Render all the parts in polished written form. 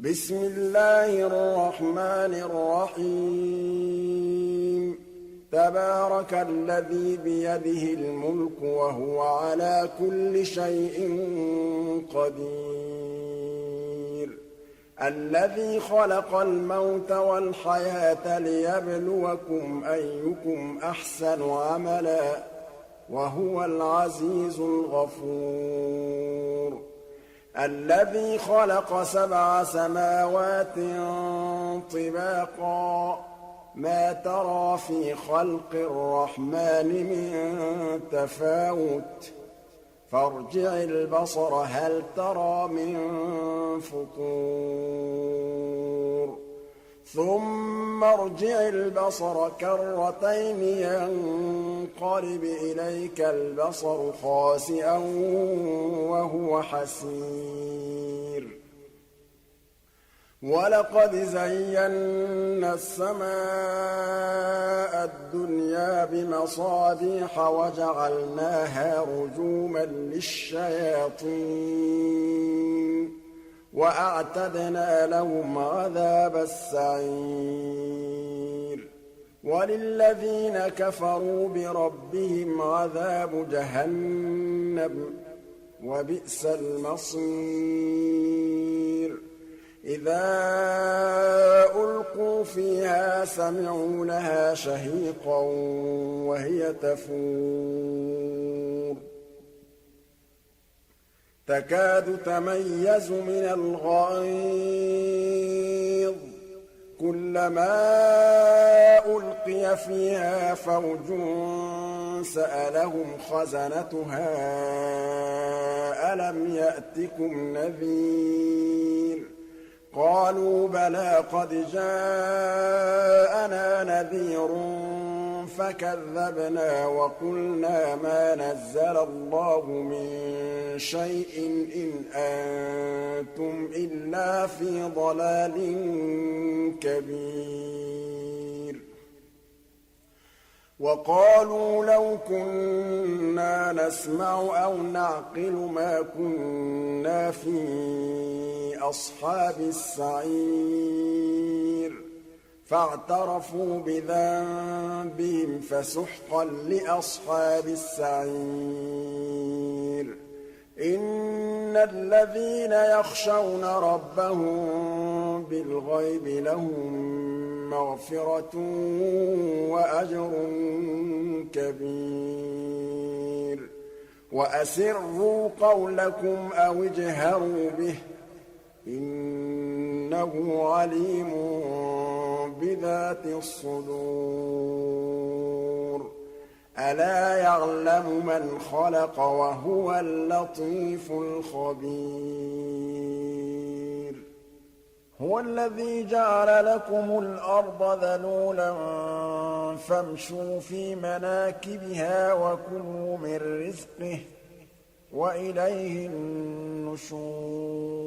بسم الله الرحمن الرحيم تبارك الذي بيده الملك وهو على كل شيء قدير الذي خلق الموت والحياة ليبلوكم أيكم أحسن عملا وهو العزيز الغفور الذي خلق 7 سماوات طباقا ما ترى في خلق الرحمن من تفاوت فارجع البصر هل ترى من فطور ثم ارجع البصر كرتين ينقلب إليك البصر خاسئا وهو حسير ولقد زينا السماء الدنيا بمصابيح وجعلناها رجوما للشياطين وأعتدنا لهم عذاب السعير وللذين كفروا بربهم عذاب جهنم وبئس المصير إذا ألقوا فيها سمعوا لها شهيقا وهي تفور تكاد تميز من الغيظ كلما ألقي فيها فوج سألهم خزنتها ألم يأتكم نذير قالوا بلى قد جاءنا نذير فكذبنا وقلنا ما نزل الله من شيء إن أنتم إلا في ضلال كبير وقالوا لو كنا نسمع أو نعقل ما كنا في أصحاب السعير فاعترفوا بذنبهم فسحقا لأصحاب السعير إن الذين يخشون ربهم بالغيب لهم مغفرة وأجر كبير وأسروا قولكم أو اجهروا به إنه عليم بذات الصدور ألا يعلم من خلق وهو اللطيف الخبير هو الذي جعل لكم الأرض ذلولا فامشوا في مناكبها وكلوا من رزقه وإليه النشور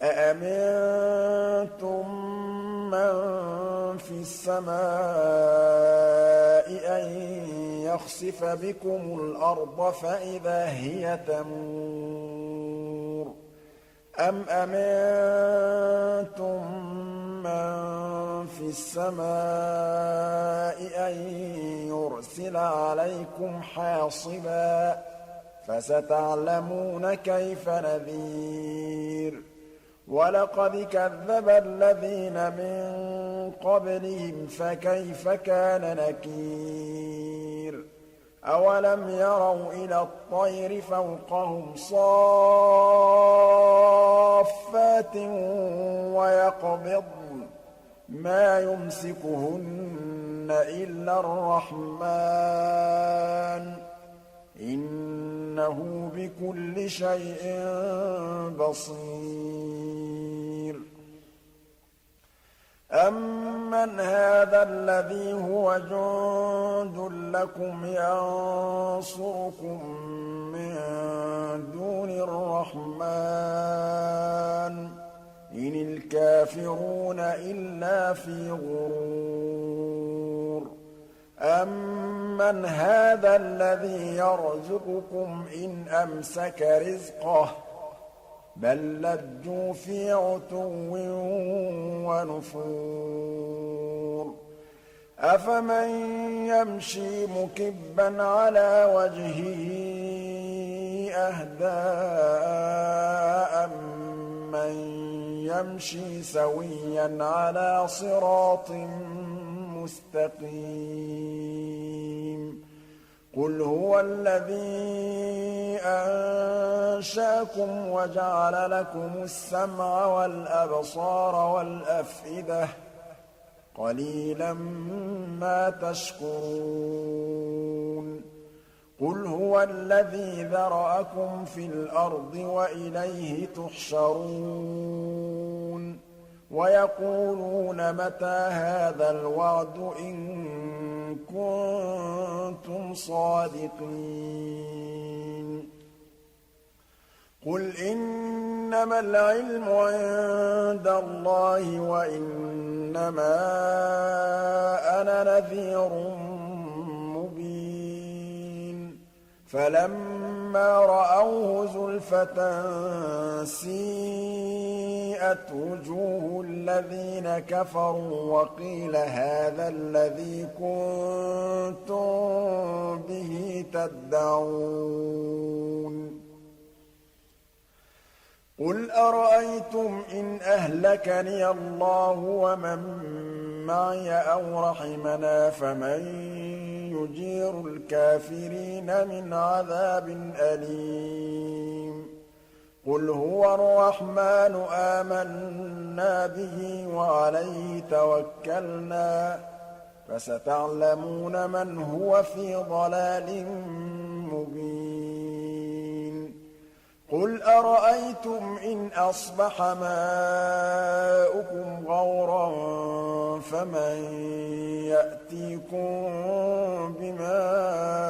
أأمنتم من في السماء أن يخسف بكم الأرض فإذا هي تمور أم أمنتم من في السماء أن يرسل عليكم حاصبا فستعلمون كيف نذير ولقد كذب الذين من قبلهم فكيف كان نكير أولم يروا إلى الطير فوقهم صافات ويقبضن ما يمسكهن إلا الرحمن إنه بكل شيء بصير أمن هذا الذي هو جند لكم ينصركم من دون الرحمن إن الكافرون إلا في غرور أمن هذا الذي يرزقكم إن أمسك رزقه بل لجوا في عتو ونفور أفمن يمشي مكبا على وجهه أهدى أمن يمشي سويا على صراط مستقيم قل هو الذي أنشأكم وجعل لكم السمع والأبصار والأفئدة قليلا ما تشكرون قل هو الذي ذرأكم في الأرض وإليه تحشرون ويقولون متى هذا الوعد إن كنتم صادقين قل إنما العلم عند الله وإنما أنا نذير مبين فلما رأوه زلفة سيئت وجوه الذين كفروا وقيل هذا الذي كنتم به تدعون قل أرأيتم إن أهلكني الله ومن معي أو رحمنا فمن يجير الكافرين من عذاب أليم قل هو الرحمن آمنا به وعليه توكلنا فستعلمون من هو في ضلال مبين قل أرأيتم إن أصبح ماؤكم غورا فمن يأتيكم بماء